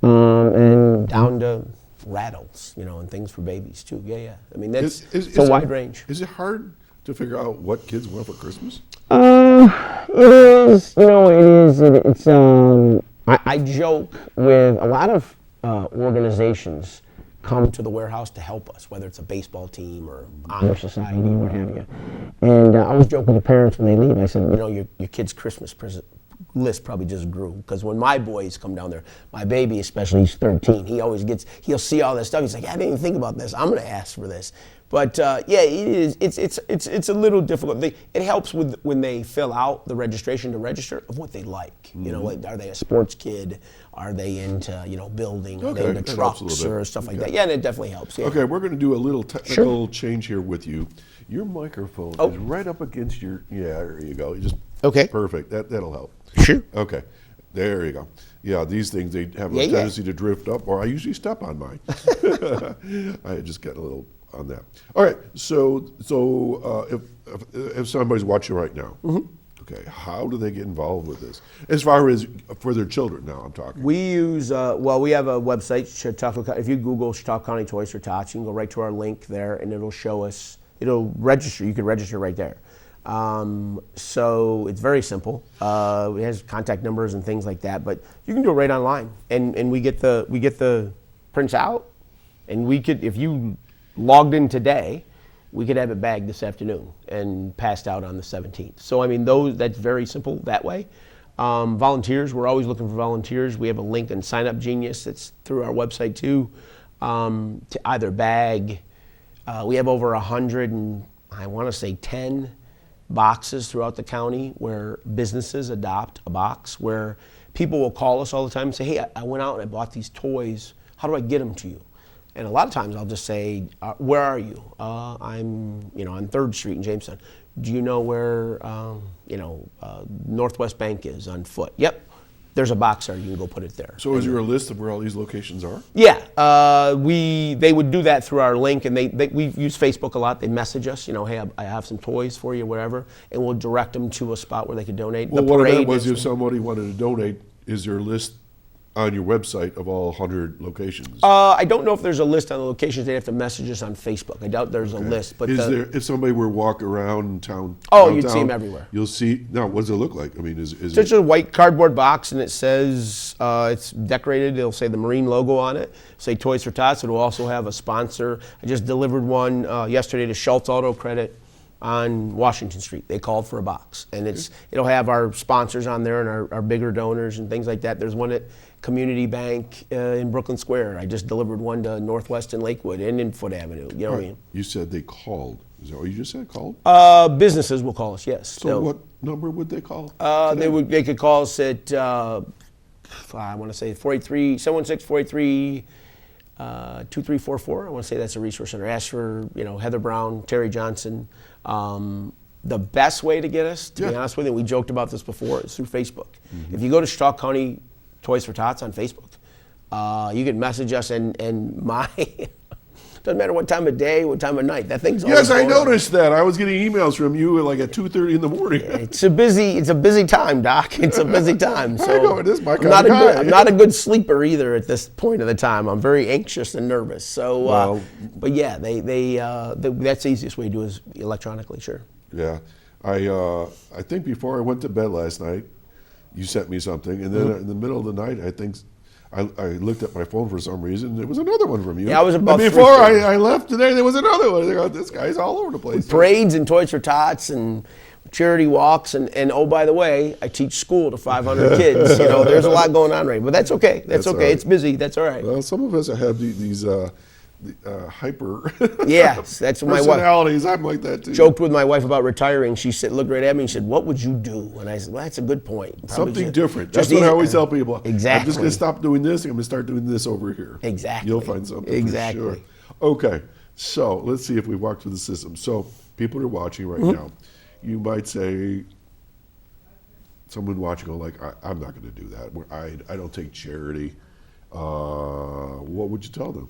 and down to rattles, and things for babies too. Yeah. I mean, it's a wide range. Is it hard to figure out what kids want for Christmas? It is. It's. I joke with a lot of organizations come to the warehouse to help us, whether it's a baseball team or honor society or what have you. And I always joke with the parents when they leave. I said, your kid's Christmas present list probably just grew, because when my boys come down there, my baby especially, he's 13, he'll see all this stuff, he's like, I didn't even think about this, I'm going to ask for this. But it's a little difficult. It helps with when they fill out the registration to register of what they like. Like, are they a sports kid? Are they into building? Are they into trucks or stuff like that? Yeah, and it definitely helps. Yeah. Okay, we're going to do a little technical change here with you. Your microphone is right up against your. Yeah, there you go. Perfect. That'll help. Sure. Okay. There you go. Yeah, these things, they have a tendency to drift up, or I usually step on mine. I just got a little on that. All right, so if somebody's watching right now, okay, how do they get involved with this? As far as for their children now, I'm talking. We use, we have a website, Chautauqua. If you Google Chautauqua County Toys for Tots, you can go right to our link there, and it'll show us, it'll register. You can register right there. So it's very simple. It has contact numbers and things like that, but you can do it right online. And we get the prints out, and we could, if you logged in today, we could have it bagged this afternoon and passed out on the 17th. So I mean, that's very simple that way. Volunteers, we're always looking for volunteers. We have a link in Sign Up Genius that's through our website too, to either bag. We have over 100 and I want to say 10 boxes throughout the county where businesses adopt a box, where people will call us all the time and say, hey, I went out and I bought these toys. How do I get them to you? And a lot of times I'll just say, where are you? I'm on 3rd Street in Jamestown. Do you know where Northwest Bank is on Foot? Yep, there's a box there. You can go put it there. So is there a list of where all these locations are? Yeah, they would do that through our link, and we use Facebook a lot. They message us, hey, I have some toys for you, whatever, and we'll direct them to a spot where they could donate. Well, what I meant was if somebody wanted to donate, is there a list on your website of all 100 locations? I don't know if there's a list on the locations. They'd have to message us on Facebook. I doubt there's a list. But is there, if somebody were to walk around town? Oh, you'd see them everywhere. You'll see. Now, what does it look like? I mean, is it's just a white cardboard box, and it says it's decorated. It'll say the Marine logo on it. Say Toys for Tots. It'll also have a sponsor. I just delivered one yesterday to Chaut Auto Credit on Washington Street. They called for a box, and it'll have our sponsors on there and our bigger donors and things like that. There's one at Community Bank in Brooklyn Square. I just delivered one to Northwest and Lakewood and in Foot Avenue. You know what I mean? You said they called. Is that what you just said? Called? Businesses will call us. Yes. So what number would they call? They could call us at I want to say 716-483. 2344. I want to say that's a resource center. Ask for Heather Brown, Terry Johnson. The best way to get us, to be honest with you, we joked about this before, is through Facebook. Mm-hmm. If you go to Chautauqua County Toys for Tots on Facebook, you can message us and doesn't matter what time of day, what time of night, that thing's always I noticed that. I was getting emails from you like at 2:30 in the morning. It's a busy time, Doc. It's a busy time. So I know, it is my kind I'm not a good sleeper either at this point of the time. I'm very anxious and nervous. So, but yeah, that's the easiest way to do is electronically, sure. Yeah, I think before I went to bed last night, you sent me something, and then in the middle of the night, I think I looked at my phone for some reason. There was another one from you. Yeah, I was about. And before I left today, there was another one. I go, this guy's all over the place. Parades and Toys for Tots and charity walks, and oh, by the way, I teach school to 500 kids. There's a lot going on, right? But that's okay. That's okay. Right. It's busy. That's all right. Well, some of us have these hyper yes, that's my wife. Personalities. I'm like that too. Joked with my wife about retiring. She looked right at me and said, "What would you do?" And I said, "Well, that's a good point. Probably something different." That's what I always tell people. Exactly. I'm just going to stop doing this. I'm going to start doing this over here. Exactly. You'll find something. Exactly. For sure. Okay. So let's see if we walk through the system. So people are watching right now. You might say, someone watching, I'm not going to do that. I don't take charity. What would you tell them?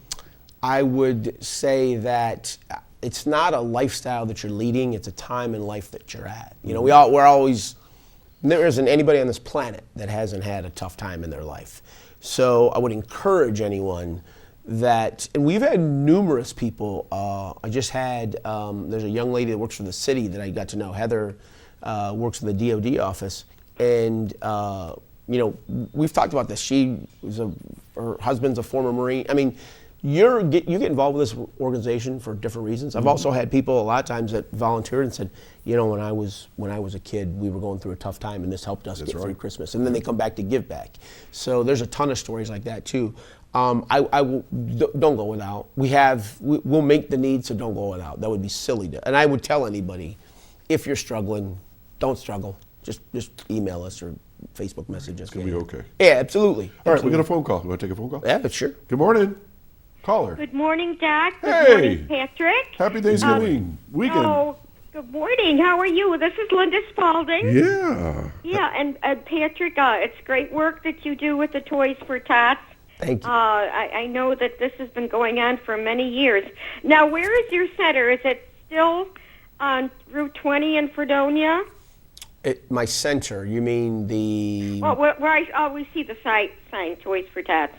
I would say that it's not a lifestyle that you're leading, it's a time in life that you're at. There isn't anybody on this planet that hasn't had a tough time in their life. So I would encourage anyone that, and we've had numerous people, I just had, there's a young lady that works for the city that I got to know, Heather, works in the DOD office, and we've talked about this. Her husband's a former Marine. I mean, you get involved with this organization for different reasons. I've also had people a lot of times that volunteered and said, when I was a kid, we were going through a tough time, and this helped us get through Christmas. And then they come back to give back. So there's a ton of stories like that too. Don't go without. We'll make the need, so don't go without. That would be silly and I would tell anybody, if you're struggling, don't struggle. Just email us or Facebook message us. It's gonna be okay. Yeah, absolutely. All right, we got a phone call. You want to take a phone call? Yeah, sure. Good morning. Caller. Good morning, Doc. Hey. Good morning, Patrick. Happy Thanksgiving weekend. Oh, good morning. How are you? This is Linda Spalding. Yeah. Yeah, and Patrick, it's great work that you do with the Toys for Tots. Thank you. I know that this has been going on for many years. Now, where is your center? Is it still on Route 20 in Fredonia? My center, you mean the... Well, where I always see the sign, Toys for Tots.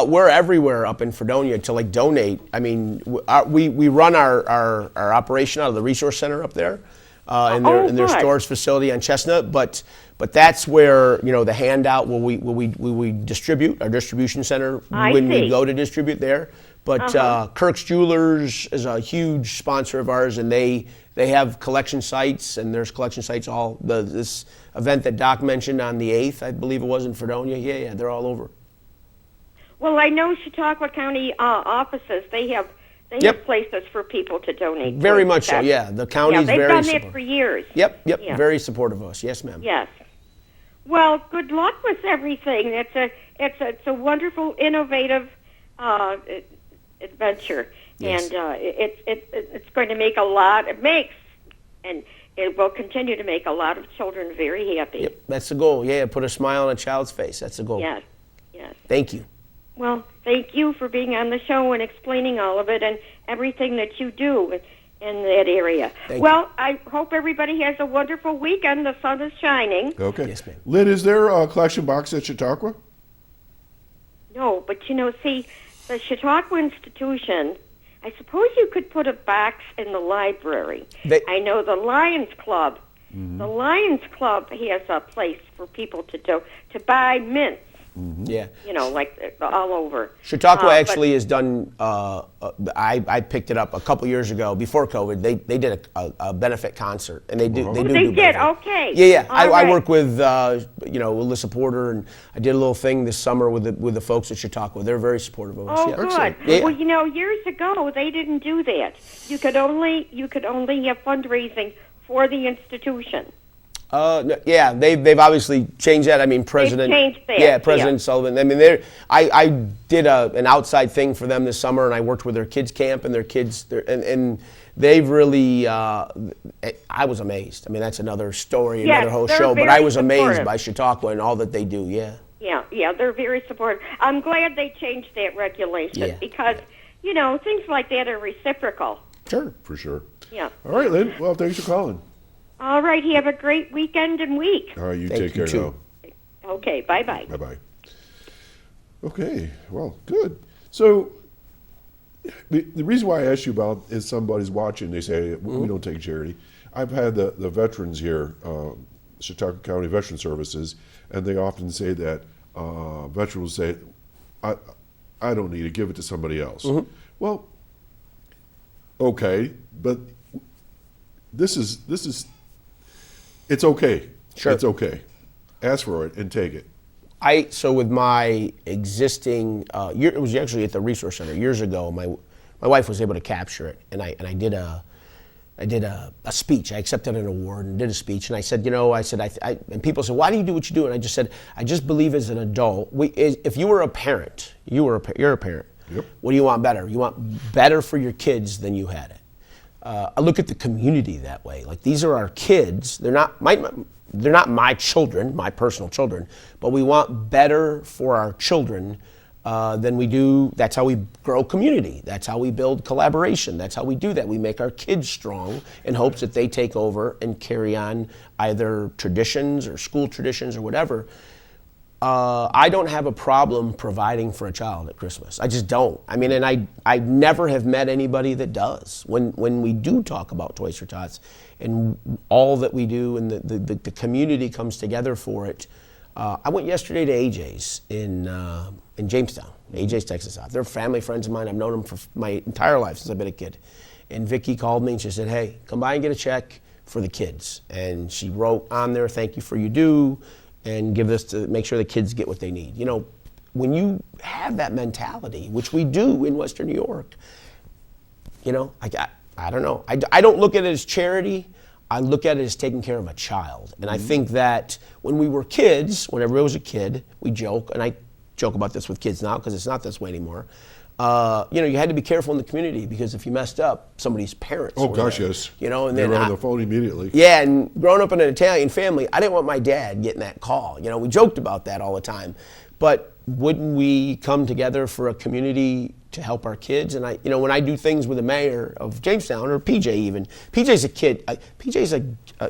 We're everywhere up in Fredonia to donate. I mean, we run our operation out of the resource center up there. in their storage facility on Chestnut. But that's where, you know, the handout will we distribute, our distribution center, we go to distribute there. But Kirk's Jewelers is a huge sponsor of ours, and they have collection sites, and there's collection sites all, this event that Doc mentioned on the 8th, I believe it was in Fredonia, yeah, they're all over. Well, I know Chautauqua County offices, they have places for people to donate. Very much so, yeah. The county's very supportive. They've done that for years. Yep, very supportive of us. Yes, ma'am. Yes. Well, good luck with everything. It's a wonderful, innovative adventure, yes. And it's going to make and it will continue to make a lot of children very happy. Yep, that's the goal. Yeah, put a smile on a child's face. That's the goal. Yes. Thank you. Well, thank you for being on the show and explaining all of it and everything that you do in that area. Well, I hope everybody has a wonderful weekend. The sun is shining. Okay. Yes, ma'am. Lynn, is there a collection box at Chautauqua? No, but you know, see, the Chautauqua Institution, I suppose you could put a box in the library. I know the Lions Club. Mm-hmm. The Lions Club has a place for people to buy mints. Mm-hmm. Yeah. You know, like all over. Chautauqua actually has done, I picked it up a couple years ago before COVID. They did a benefit concert, and they do. They did, benefit. Okay. Yeah. I work with, Alyssa Porter, and I did a little thing this summer with the folks at Chautauqua. They're very supportive of us. Oh, yeah. good. Yeah. Well, you know, years ago they didn't do that. You could only have fundraising for the institution. Yeah, they've obviously changed that. I mean, President. They've changed that. Yeah, President Sullivan. I mean, I did an outside thing for them this summer, and I worked with their kids camp and their kids, and they've really. I was amazed. I mean, that's another story, another whole show. But I was amazed by Chautauqua and all that they do. Yeah. Yeah, they're very supportive. I'm glad they changed that regulation because you know things like that are reciprocal. Sure, for sure. Yeah. All right, Lynn. Well, thanks for calling. All right, have a great weekend and week. All right, you take care now. Okay, bye-bye. Bye-bye. Okay, well, good. So the reason why I asked you about is somebody's watching, they say, we don't take charity. I've had the veterans here, Chautauqua County Veteran Services, and they often say that veterans will say, I don't need it, give it to somebody else. Mm-hmm. Well, okay, but this is it's okay. Sure. It's okay. Ask for it and take it. So with my existing, it was actually at the Resource Center years ago. My wife was able to capture it, and I did a speech. I accepted an award and did a speech, and I said, and people said, why do you do what you do? And I just said, I just believe as an adult, if you were a parent, you're a parent. Yep. What do you want better? You want better for your kids than you had it. I look at the community that way. Like, these are our kids. They're not my children, my personal children, but we want better for our children than we do. That's how we grow community. That's how we build collaboration. That's how we do that. We make our kids strong in hopes that they take over and carry on either traditions or school traditions or whatever. I don't have a problem providing for a child at Christmas. I just don't. I mean, and I never have met anybody that does. When we do talk about Toys for Tots and all that we do and the community comes together for it. I went yesterday to AJ's in Jamestown. AJ's Texas South. They're family friends of mine. I've known them for my entire life since I've been a kid. And Vicki called me and she said, hey, come by and get a check for the kids. And she wrote on there, thank you for your due, and give this to make sure the kids get what they need. You know, when you have that mentality, which we do in Western New York, you know, I don't know. I don't look at it as charity. I look at it as taking care of a child. And I think that when we were kids, whenever I was a kid, we joke, and I joke about this with kids now because it's not this way anymore. You had to be careful in the community because if you messed up, somebody's parents. Oh gosh, yes. You know, and they then were on the phone immediately. Yeah, and growing up in an Italian family, I didn't want my dad getting that call. You know, we joked about that all the time. But wouldn't we come together for a community to help our kids? And when I do things with the mayor of Jamestown or PJ even, PJ's a kid. PJ's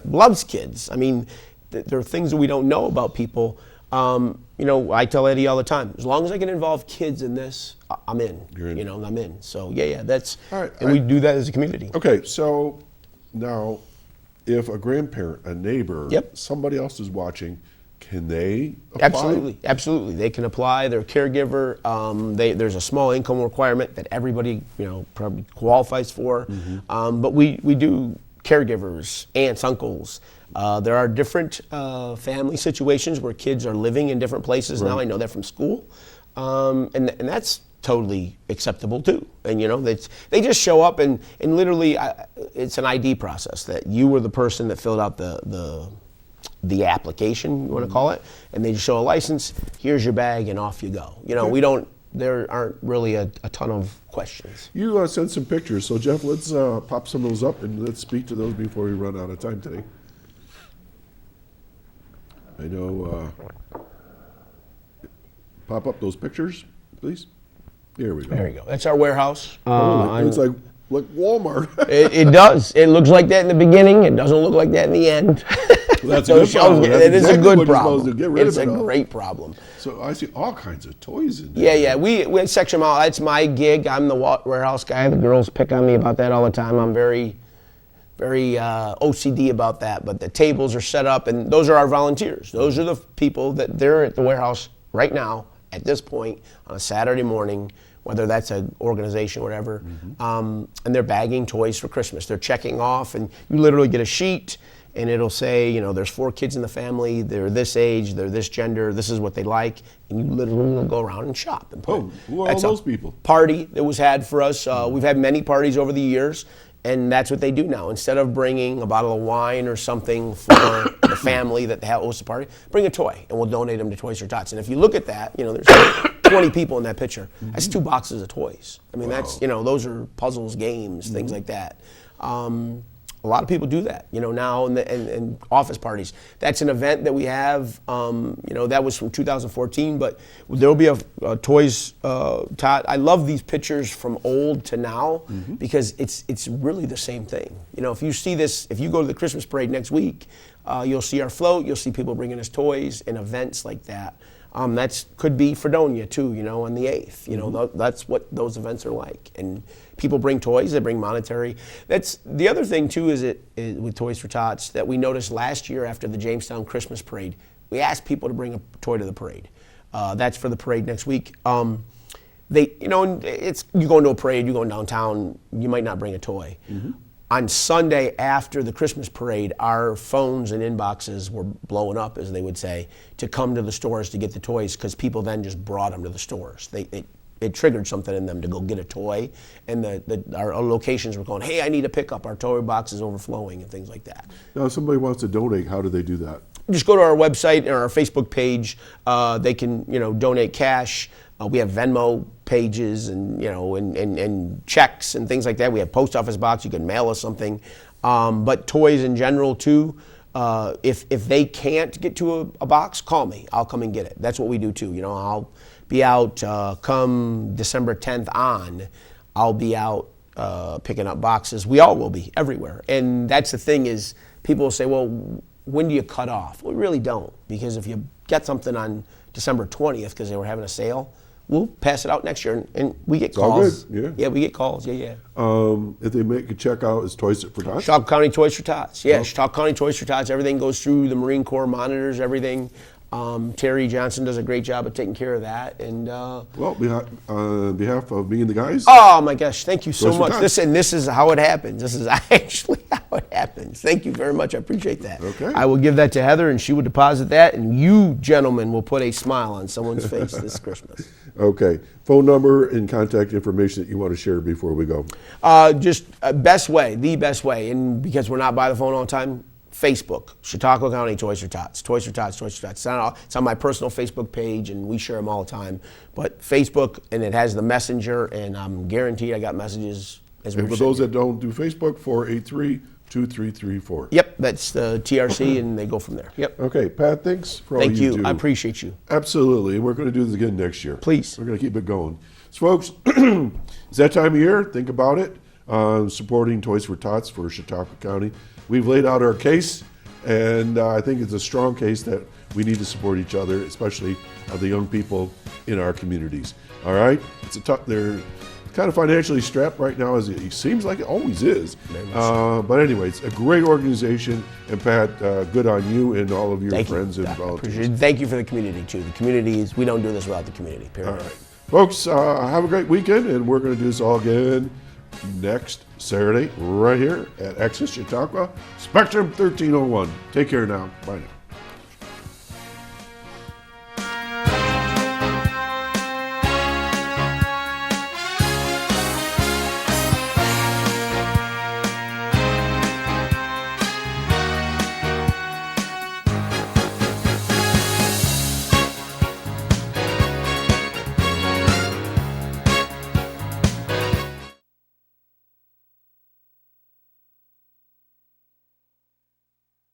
loves kids. I mean, there are things that we don't know about people. I tell Eddie all the time, as long as I can involve kids in this, I'm in. You're in. I'm in. So yeah, that's, all right, and we do that as a community. Okay, so now if a grandparent, a neighbor, Yep. somebody else is watching, can they apply? Absolutely, absolutely. They can apply. They're a caregiver. There's a small income requirement that everybody, probably qualifies for. But we do caregivers, aunts, uncles. There are different family situations where kids are living in different places now. I know that from school, and that's totally acceptable too. And they just show up and literally it's an ID process that you were the person that filled out the application, you want to call it, and they just show a license. Here's your bag, and off you go. There aren't really a ton of questions. You sent some pictures, so Jeff, let's pop some of those up and let's speak to those before we run out of time today. I know. Pop up those pictures, please. Here we go. There we go. That's our warehouse. It's like Walmart. It does. It looks like that in the beginning. It doesn't look like that in the end. That's a good problem. It is a good what you're supposed problem. to get rid It's of a it all. great problem. So I see all kinds of toys in there. Yeah. We section them out. That's my gig. I'm the warehouse guy. The girls pick on me about that all the time. I'm very OCD about that. But the tables are set up, and those are our volunteers. Those are the people that they're at the warehouse right now at this point on a Saturday morning, whether that's an organization or whatever, and they're bagging toys for Christmas. They're checking off, and you literally get a sheet, and it'll say, there's 4 kids in the family, they're this age, they're this gender, this is what they like, and you literally will go around and shop. And who are all those people? Party that was had for us. We've had many parties over the years, and that's what they do now. Instead of bringing a bottle of wine or something for the family that hosts the party, bring a toy, and we'll donate them to Toys for Tots. And if you look at that, there's 20 people in that picture. That's 2 boxes of toys. I mean, that's, those are puzzles, games, things like that. A lot of people do that, now in office parties. That's an event that we have, that was from 2014, but there'll be a Toys Tot. I love these pictures from old to now because it's really the same thing. If you see this, if you go to the Christmas parade next week, you'll see our float, you'll see people bringing us toys and events like that. That could be Fredonia too, on the 8th. That's what those events are like. And people bring toys, they bring monetary. That's the other thing too is with Toys for Tots that we noticed last year after the Jamestown Christmas parade. We asked people to bring a toy to the parade. That's for the parade next week. It's you go into a parade, you go downtown, you might not bring a toy. On Sunday after the Christmas parade, our phones and inboxes were blowing up, as they would say, to come to the stores to get the toys because people then just brought them to the stores. It triggered something in them to go get a toy, and our locations were going, hey, I need a pickup. Our toy box is overflowing and things like that. Now, if somebody wants to donate, how do they do that? Just go to our website or our Facebook page. They can, donate cash. We have Venmo pages and and checks and things like that. We have post office box. You can mail us something. But toys in general too. If they can't get to a box, call me. I'll come and get it. That's what we do too. I'll be out come December 10th on. I'll be out picking up boxes. We all will be everywhere. And that's the thing is people will say, well, when do you cut off? Well, we really don't, because if you get something on December 20th because they were having a sale, we'll pass it out next year, and we get calls. All good. Yeah, we get calls. Yeah. If they make a checkout, is Toys for Tots? Chautauqua County Toys for Tots. Yeah, Chautauqua County Toys for Tots. Everything goes through the Marine Corps, monitors everything. Terry Johnson does a great job of taking care of that. And on behalf of me and the guys. Oh my gosh, thank you so Toys for much. Tots. This is how it happens. This is actually how it happens. Thank you very much. I appreciate that. Okay. I will give that to Heather, and she will deposit that, and you gentlemen will put a smile on someone's face this Christmas. Okay. Phone number and contact information that you want to share before we go. The best way, and because we're not by the phone all the time, Facebook, Chautauqua County Toys for Tots. Toys for Tots, Toys for Tots. It's on my personal Facebook page, and we share them all the time. But Facebook, and it has the messenger, and I'm guaranteed I got messages as we And were for those sitting that don't do Facebook, 483-2334. Yep, that's the TRC, and they go from there. Yep. Okay, Pat, thanks for all Thank you you. do. I appreciate you. Absolutely. We're going to do this again next year. Please. We're going to keep it going. So, folks, it's that time of year. Think about it. Supporting Toys for Tots for Chautauqua County. We've laid out our case, and I think it's a strong case that we need to support each other, especially the young people in our communities. All right? It's a tough. kind of financially strapped right now, as he seems like it always is. But anyway, it's a great organization. And Pat, good on you and all of your friends and relatives. Appreciate it. Thank you for the community, too. The community is, we don't do this without the community, period. All right. Folks, have a great weekend, and we're going to do this all again next Saturday right here at Access Chautauqua, Spectrum 1301. Take care now. Bye now.